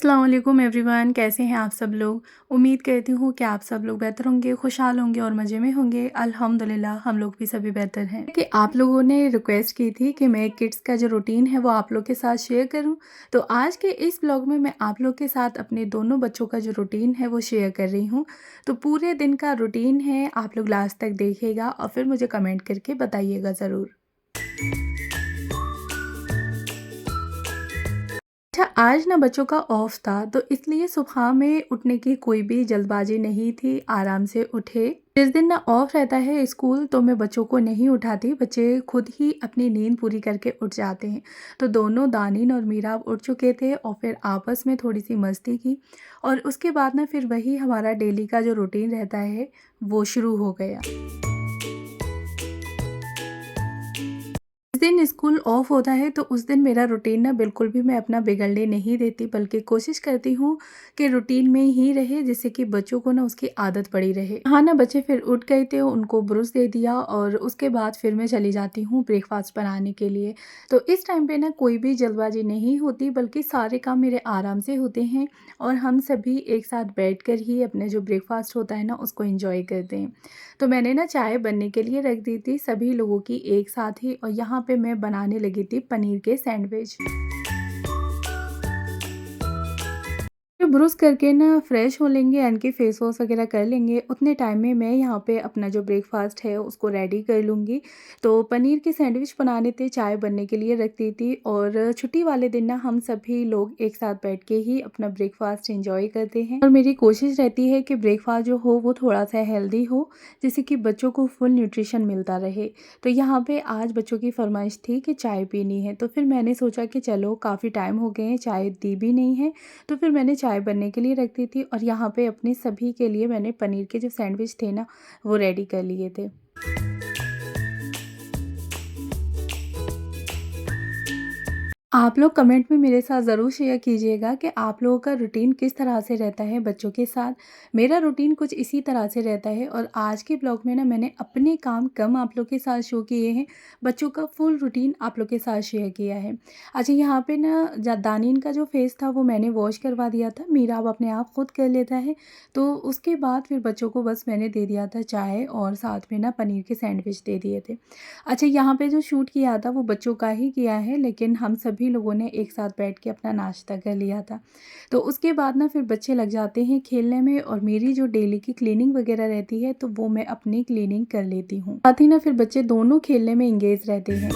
अस्सलाम वालेकुम एवरीवन, कैसे हैं आप सब लोग। उम्मीद करती हूँ कि आप सब लोग बेहतर होंगे, खुशहाल होंगे और मज़े में होंगे। अल्हम्दुलिल्लाह हम लोग भी सभी बेहतर हैं। कि आप लोगों ने रिक्वेस्ट की थी कि मैं किड्स का जो रूटीन है वो आप लोग के साथ शेयर करूँ। तो आज के इस ब्लॉग में मैं आप लोग के साथ अपने दोनों बच्चों का जो रूटीन है वो शेयर कर रही हूँ। तो पूरे दिन का रूटीन है, आप लोग लास्ट तक देखिएगा और फिर मुझे कमेंट करके बताइएगा ज़रूर। अच्छा, आज ना बच्चों का ऑफ था तो इसलिए सुबह में उठने की कोई भी जल्दबाजी नहीं थी, आराम से उठे। जिस दिन ना ऑफ रहता है स्कूल तो मैं बच्चों को नहीं उठाती, बच्चे खुद ही अपनी नींद पूरी करके उठ जाते हैं। तो दोनों दानिन और मीराब उठ चुके थे और फिर आपस में थोड़ी सी मस्ती की और उसके बाद ना फिर वही हमारा डेली का जो रूटीन रहता है वो शुरू हो गया। जिस दिन स्कूल ऑफ होता है तो उस दिन मेरा रूटीन ना बिल्कुल भी मैं अपना बिगड़ने नहीं देती, बल्कि कोशिश करती हूँ कि रूटीन में ही रहे, जिससे कि बच्चों को ना उसकी आदत पड़ी रहे। हाँ ना, बच्चे फिर उठ गए थे, उनको ब्रुश दे दिया और उसके बाद फिर मैं चली जाती हूँ ब्रेकफास्ट बनाने के लिए। तो इस टाइम पे ना कोई भी जल्दबाजी नहीं होती, बल्कि सारे काम मेरे आराम से होते हैं और हम सभी एक साथ बैठ कर ही अपने जो ब्रेकफास्ट होता है ना उसको इंजॉय करते हैं। तो मैंने ना चाय बनने के लिए रख दी थी सभी लोगों की एक साथ ही, और यहाँ पे मैं बनाने लगी थी पनीर के सैंडविच। फिर ब्रुश करके ना फ्रेश हो लेंगे, यानी कि फेस वॉश वगैरह कर लेंगे। उतने टाइम में मैं यहाँ पे अपना जो ब्रेकफास्ट है उसको रेडी कर लूँगी। तो पनीर के सैंडविच बनाने थे, चाय बनने के लिए रख दी थी और छुट्टी वाले दिन ना हम सभी लोग एक साथ बैठ के ही अपना ब्रेकफास्ट एंजॉय करते हैं। और मेरी कोशिश रहती है कि ब्रेकफास्ट जो हो वो थोड़ा सा हेल्दी हो, जिससे कि बच्चों को फुल न्यूट्रिशन मिलता रहे। तो यहाँ पे आज बच्चों की फरमाइश थी कि चाय पीनी है, तो फिर मैंने सोचा कि चलो काफ़ी टाइम हो गए हैं, चाय दी भी नहीं है। तो फिर मैंने चाय बनने के लिए रख दी थी और यहाँ पे अपने सभी के लिए मैंने पनीर के जो सैंडविच थे ना वो रेडी कर लिए थे। आप लोग कमेंट में मेरे साथ ज़रूर शेयर कीजिएगा कि आप लोगों का रूटीन किस तरह से रहता है बच्चों के साथ। मेरा रूटीन कुछ इसी तरह से रहता है और आज के ब्लॉग में ना मैंने अपने काम कम आप लोग के साथ शो किए हैं, बच्चों का फुल रूटीन आप लोग के साथ शेयर किया है। अच्छा, यहाँ पे ना दानिन का जो फेस था वो मैंने वॉश करवा दिया था, मीरा अब अपने आप खुद कर लेता है। तो उसके बाद फिर बच्चों को बस मैंने दे दिया था चाय और साथ में ना पनीर के सैंडविच दे दिए थे। अच्छा, यहाँ पे जो शूट किया था वो बच्चों का ही किया है, लेकिन हम सभी लोगों ने एक साथ बैठ के अपना नाश्ता कर लिया था। तो उसके बाद ना फिर बच्चे लग जाते हैं खेलने में और मेरी जो डेली की क्लीनिंग वगैरह रहती है तो वो मैं अपनी क्लीनिंग कर लेती हूँ। साथ ही ना फिर बच्चे दोनों खेलने में इंगेज रहते हैं।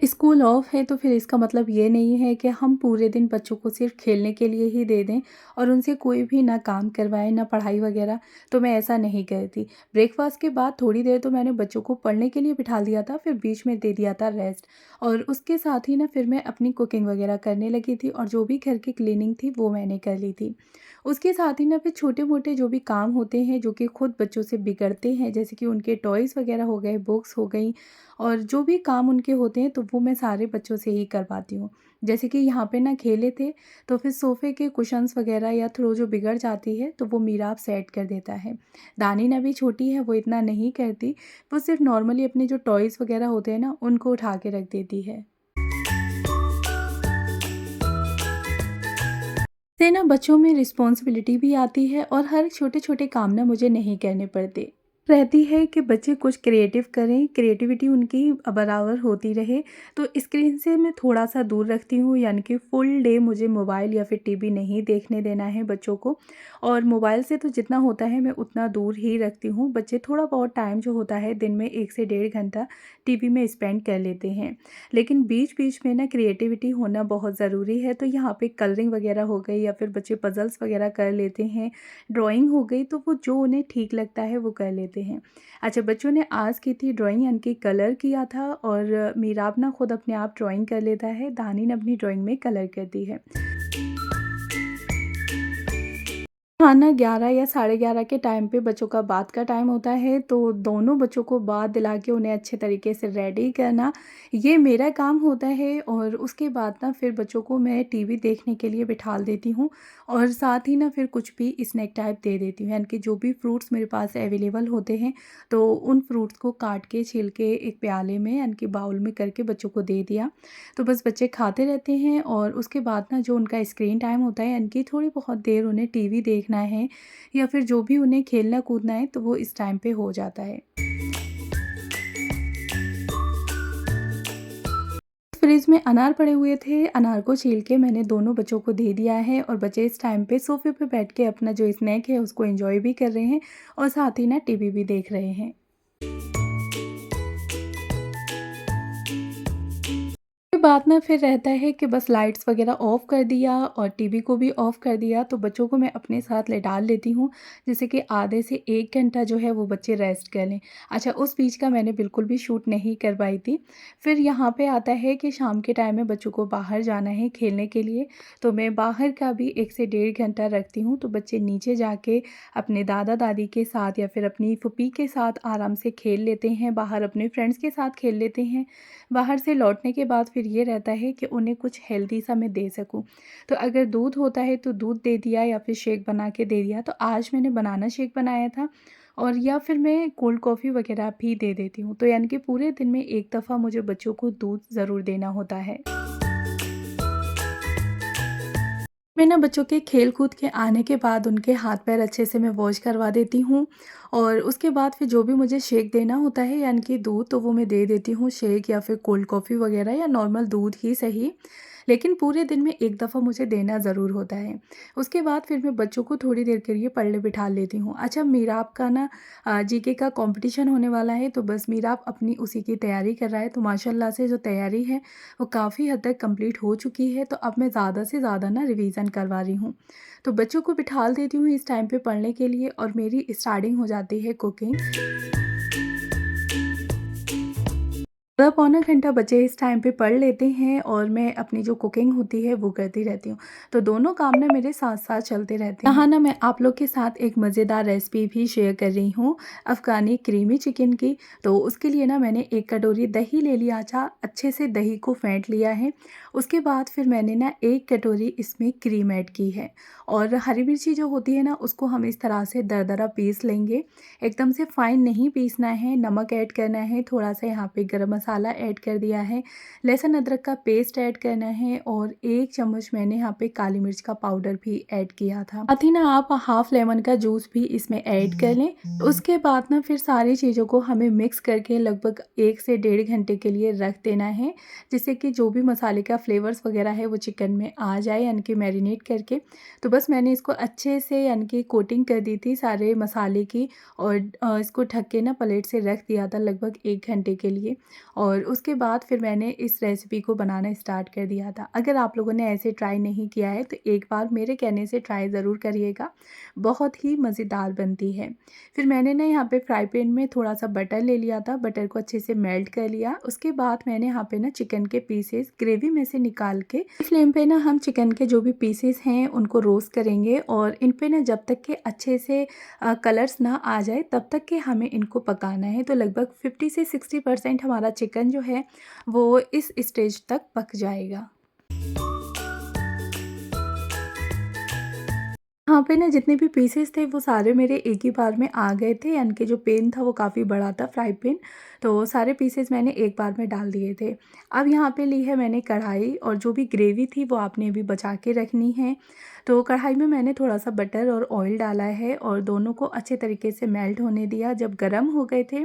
स्कूल ऑफ है तो फिर इसका मतलब ये नहीं है कि हम पूरे दिन बच्चों को सिर्फ खेलने के लिए ही दे दें और उनसे कोई भी ना काम करवाएं ना पढ़ाई वगैरह। तो मैं ऐसा नहीं करती। ब्रेकफास्ट के बाद थोड़ी देर तो मैंने बच्चों को पढ़ने के लिए बिठा दिया था, फिर बीच में दे दिया था रेस्ट और उसके साथ ही ना फिर मैं अपनी कुकिंग वगैरह करने लगी थी और जो भी घर की क्लीनिंग थी वो मैंने कर ली थी। उसके साथ ही ना फिर छोटे मोटे जो भी काम होते हैं जो कि खुद बच्चों से बिगड़ते हैं, जैसे कि उनके टॉयज़ वगैरह हो गए, बुक्स हो गई और जो भी काम उनके होते हैं तो वो मैं सारे बच्चों से ही करवाती हूँ। जैसे कि यहाँ पे ना खेले थे तो फिर सोफ़े के कुशन्स वगैरह या थ्रो जो बिगड़ जाती है तो वो मीराब सेट कर देता है। दानिन अभी छोटी है, वो इतना नहीं करती, वो सिर्फ नॉर्मली अपने जो टॉयज़ वगैरह होते हैं ना उनको उठा के रख देती है। से ना बच्चों में रिस्पॉन्सिबिलिटी भी आती है और हर छोटे छोटे काम ना मुझे नहीं करने पड़ते। रहती है कि बच्चे कुछ क्रिएटिव करें, क्रिएटिविटी उनकी बराबर होती रहे। तो स्क्रीन से मैं थोड़ा सा दूर रखती हूँ, यानी कि फुल डे मुझे मोबाइल या फिर टीवी नहीं देखने देना है बच्चों को। और मोबाइल से तो जितना होता है मैं उतना दूर ही रखती हूँ। बच्चे थोड़ा बहुत टाइम जो होता है दिन में 1 से डेढ़ घंटा टीवी में स्पेंड कर लेते हैं, लेकिन बीच बीच में ना क्रिएटिविटी होना बहुत ज़रूरी है। तो यहाँ पे कलरिंग वगैरह हो गई या फिर बच्चे पजल्स वगैरह कर लेते हैं, ड्राइंग हो गई, तो वो जो उन्हें ठीक लगता है वो कर लेते हैं। अच्छा, बच्चों ने आज की थी ड्राइंग, यानी कि कलर किया था और मीराब ना खुद अपने आप ड्राइंग कर लेता है, दानिन अपनी ड्राइंग में कलर करती है। हाँ ना, 11 या साढ़े 11 के टाइम पे बच्चों का बात का टाइम होता है, तो दोनों बच्चों को बाथ दिला के उन्हें अच्छे तरीके से रेडी करना, ये मेरा काम होता है। और उसके बाद ना फिर बच्चों को मैं टीवी देखने के लिए बिठाल देती हूँ और साथ ही ना फिर कुछ भी स्नैक टाइप दे देती हूँ। यानी कि जो भी फ्रूट्स मेरे पास अवेलेबल होते हैं, तो उन फ्रूट्स को काट के, छील के एक प्याले में यानी कि बाउल में करके बच्चों को दे दिया। तो बस बच्चे खाते रहते हैं और उसके बाद ना जो उनका स्क्रीन टाइम होता है, यानी कि थोड़ी बहुत देर उन्हें टीवी देखना है या फिर जो भी उन्हें खेलना कूदना है, तो वो इस टाइम पे हो जाता है। फ्रिज में अनार पड़े हुए थे, अनार को छील के मैंने दोनों बच्चों को दे दिया है और बच्चे इस टाइम पे सोफ़े पे बैठ के अपना जो स्नैक है उसको एन्जॉय भी कर रहे हैं और साथ ही ना टीवी भी देख रहे हैं। फिर बात ना फिर रहता है कि बस लाइट्स वगैरह ऑफ़ कर दिया और टीवी को भी ऑफ़ कर दिया, तो बच्चों को मैं अपने साथ लेटाल लेती हूँ, जिससे कि आधे से 1 घंटा जो है वो बच्चे रेस्ट कर लें। अच्छा, उस बीच का मैंने बिल्कुल भी शूट नहीं करवाई थी। फिर यहाँ पे आता है कि शाम के टाइम में बच्चों को बाहर जाना है खेलने के लिए, तो मैं बाहर का भी 1 से डेढ़ घंटा रखती हूँ, तो बच्चे नीचे जाके अपने दादा-दादी के साथ या फिर अपनी फूफी के साथ आराम से खेल लेते हैं, बाहर अपने फ्रेंड्स के साथ खेल लेते हैं। बाहर से लौटने के बाद फिर ये रहता है कि उन्हें कुछ हेल्दी सा मैं दे सकूँ। तो अगर दूध होता है तो दूध दे दिया या फिर शेक बना के दे दिया। तो आज मैंने बनाना शेक बनाया था और या फिर मैं कोल्ड कॉफ़ी वग़ैरह भी दे देती हूँ। तो यानी कि पूरे दिन में एक दफ़ा मुझे बच्चों को दूध ज़रूर देना होता है। मैं ना बच्चों के खेल-कूद के आने के बाद उनके हाथ-पैर अच्छे से मैं वॉश करवा देती हूँ और उसके बाद फिर जो भी मुझे शेक देना होता है यानी कि दूध, तो वो मैं दे देती हूँ, शेक या फिर कोल्ड कॉफ़ी वग़ैरह या नॉर्मल दूध ही सही। लेकिन पूरे दिन में एक दफ़ा मुझे देना ज़रूर होता है। उसके बाद फिर मैं बच्चों को थोड़ी देर के लिए पढ़ने बिठा लेती हूँ। अच्छा, मीराब का ना जीके का कॉम्पिटिशन होने वाला है, तो बस मीराब अपनी उसी की तैयारी कर रहा है। तो माशाल्लाह से जो तैयारी है वो काफ़ी हद तक कंप्लीट हो चुकी है, तो अब मैं ज़्यादा से ज़्यादा ना रिवीज़न करवा रही हूँ। तो बच्चों को बिठाल देती हूँ इस टाइम पे पढ़ने के लिए और मेरी स्टार्टिंग हो जाती है कुकिंग। आधा पौना घंटा बच्चे इस टाइम पे पढ़ लेते हैं और मैं अपनी जो कुकिंग होती है वो करती रहती हूँ। तो दोनों काम ना मेरे साथ-साथ चलते रहते हैं। यहाँ ना मैं आप लोग के साथ एक मज़ेदार रेसिपी भी शेयर कर रही हूँ, अफ़गानी क्रीमी चिकन की। तो उसके लिए ना मैंने 1 कटोरी दही ले लिया था, अच्छे से दही को फेंट लिया है। उसके बाद फिर मैंने ना 1 कटोरी इसमें क्रीम ऐड की है और हरी मिर्ची जो होती है ना उसको हम इस तरह से दरदरा पीस लेंगे। एकदम से फ़ाइन नहीं पीसना है, नमक ऐड करना है, थोड़ा-सा यहाँ पे गरम मसाला ऐड कर दिया है, लहसुन अदरक का पेस्ट ऐड करना है और 1 चम्मच मैंने यहाँ पे काली मिर्च का पाउडर भी ऐड किया था। साथ ही ना आप हाफ़ लेमन का जूस भी इसमें ऐड कर लें। उसके बाद ना फिर सारी चीज़ों को हमें मिक्स करके लगभग 1 से डेढ़ घंटे के लिए रख देना है, जिससे कि जो भी मसाले का फ्लेवर्स वग़ैरह है वो चिकन में आ जाए, यानी कि मैरिनेट करके। तो बस मैंने इसको अच्छे से यानी कि कोटिंग कर दी थी सारे मसाले की और इसको ढक के ना प्लेट से रख दिया था लगभग 1 घंटे के लिए और उसके बाद फिर मैंने इस रेसिपी को बनाना स्टार्ट कर दिया था। अगर आप लोगों ने ऐसे ट्राई नहीं किया है तो एक बार मेरे कहने से ट्राई ज़रूर करिएगा, बहुत ही मज़ेदार बनती है। फिर मैंने ना यहाँ पे फ्राई पैन में थोड़ा-सा बटर ले लिया था, बटर को अच्छे से मेल्ट कर लिया। उसके बाद मैंने यहाँ पे ना चिकन के पीसेस ग्रेवी में से निकाल के फ्लेम पे ना हम चिकन के जो भी पीसेस हैं उनको रोस्ट करेंगे और इन पे ना जब तक के अच्छे से कलर्स ना आ जाए तब तक के हमें इनको पकाना है। तो लगभग 50 से 60% हमारा चिकन जो है वो इस स्टेज तक पक जाएगा। यहाँ पे ना जितने भी पीसेस थे वो सारे मेरे एक ही बार में आ गए थे, यानी कि जो पैन था वो काफ़ी बड़ा था फ्राई पैन, तो सारे पीसेस मैंने एक बार में डाल दिए थे। अब यहाँ पे ली है मैंने कढ़ाई और जो भी ग्रेवी थी वो आपने अभी बचा के रखनी है। तो कढ़ाई में मैंने थोड़ा-सा बटर और ऑयल डाला है और दोनों को अच्छे तरीके से मेल्ट होने दिया। जब गरम हो गए थे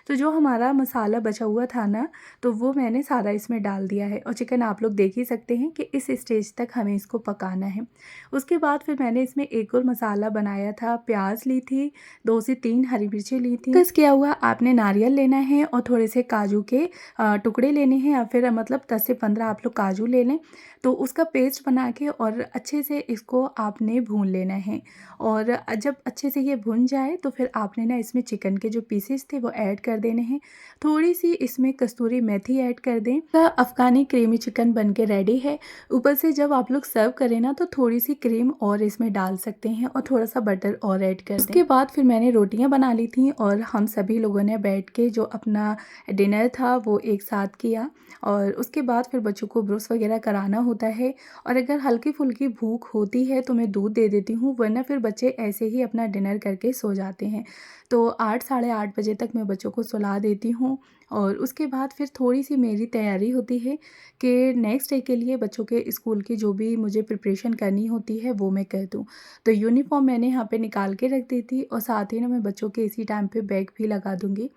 तो जो हमारा मसाला बचा हुआ था ना, तो वो मैंने सारा इसमें डाल दिया है और चिकन आप लोग देख ही सकते हैं कि इस स्टेज तक हमें इसको पकाना है। उसके बाद फिर मैंने इसमें एक और मसाला बनाया था, प्याज़ ली थी, 2 से 3 हरी मिर्ची ली थी। कस किया हुआ आपने नारियल लेना है और थोड़े से काजू के टुकड़े लेने हैं या फिर मतलब 10 से 15 आप लोग काजू ले लें। तो उसका पेस्ट बना के और अच्छे से इसको आपने भून लेना है और जब अच्छे से ये भुन जाए तो फिर आपने ना इसमें चिकन के जो पीसेस थे वो ऐड कर देने हैं। थोड़ी-सी इसमें कस्तूरी मेथी ऐड कर दें। अफ़गानी क्रीमी चिकन बन के रेडी है। ऊपर से जब आप लोग सर्व करें ना तो थोड़ी-सी क्रीम और इसमें डाल सकते हैं और थोड़ा-सा बटर और ऐड कर दें। उसके बाद फिर मैंने रोटियाँ बना ली थी और हम सभी लोगों ने बैठ के जो अपना डिनर था वो एक साथ किया। और उसके बाद फिर बच्चों को ब्रश वगैरह कराना होता है और अगर हल्की-फुल्की भूख होती है तो मैं दूध दे देती हूँ, वरना फिर बच्चे ऐसे ही अपना डिनर करके सो जाते हैं। तो 8 साढ़े 8 बजे तक मैं बच्चों को सुला देती हूँ और उसके बाद फिर थोड़ी-सी मेरी तैयारी होती है कि नेक्स्ट डे के लिए बच्चों के स्कूल की जो भी मुझे प्रिपरेशन करनी होती है वो मैं कर दूँ। तो यूनिफ़ॉर्म मैंने यहाँ पे निकाल के रख दी थी और साथ ही ना मैं बच्चों के इसी टाइम पे बैग भी लगा दूँगी।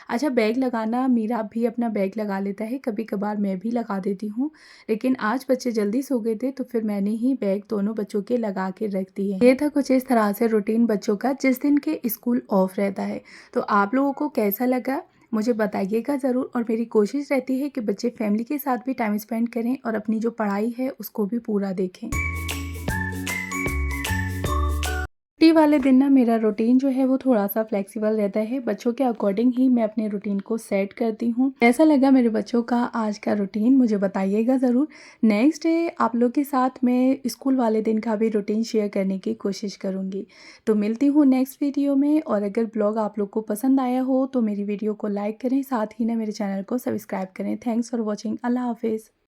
अच्छा, बैग लगाना, मीरा भी अपना बैग लगा लेता है, कभी-कभार मैं भी लगा देती हूँ। लेकिन आज बच्चे जल्दी सो गए थे तो फिर मैंने ही बैग दोनों बच्चों के लगा के रख दिए हैं। ये था कुछ इस तरह से रूटीन बच्चों का जिस दिन के स्कूल ऑफ रहता है। तो आप लोगों को कैसा लगा मुझे बताइएगा ज़रूर और मेरी कोशिश रहती है कि बच्चे फैमिली के साथ भी टाइम स्पेंड करें और अपनी जो पढ़ाई है उसको भी पूरा देखें। छुट्टी वाले दिन ना मेरा रूटीन जो है वो थोड़ा-सा फ्लेक्सिबल रहता है, बच्चों के अकॉर्डिंग ही मैं अपने रूटीन को सेट करती हूँ। कैसा लगा मेरे बच्चों का आज का रूटीन मुझे बताइएगा ज़रूर। नेक्स्ट डे आप लोग के साथ मैं स्कूल वाले दिन का भी रूटीन शेयर करने की कोशिश करूँगी। तो मिलती हूँ नेक्स्ट वीडियो में और अगर ब्लॉग आप लोग को पसंद आया हो तो मेरी वीडियो को लाइक करें, साथ ही ना मेरे चैनल को सब्सक्राइब करें। Thanks for watching. अल्लाह हाफ़िज़।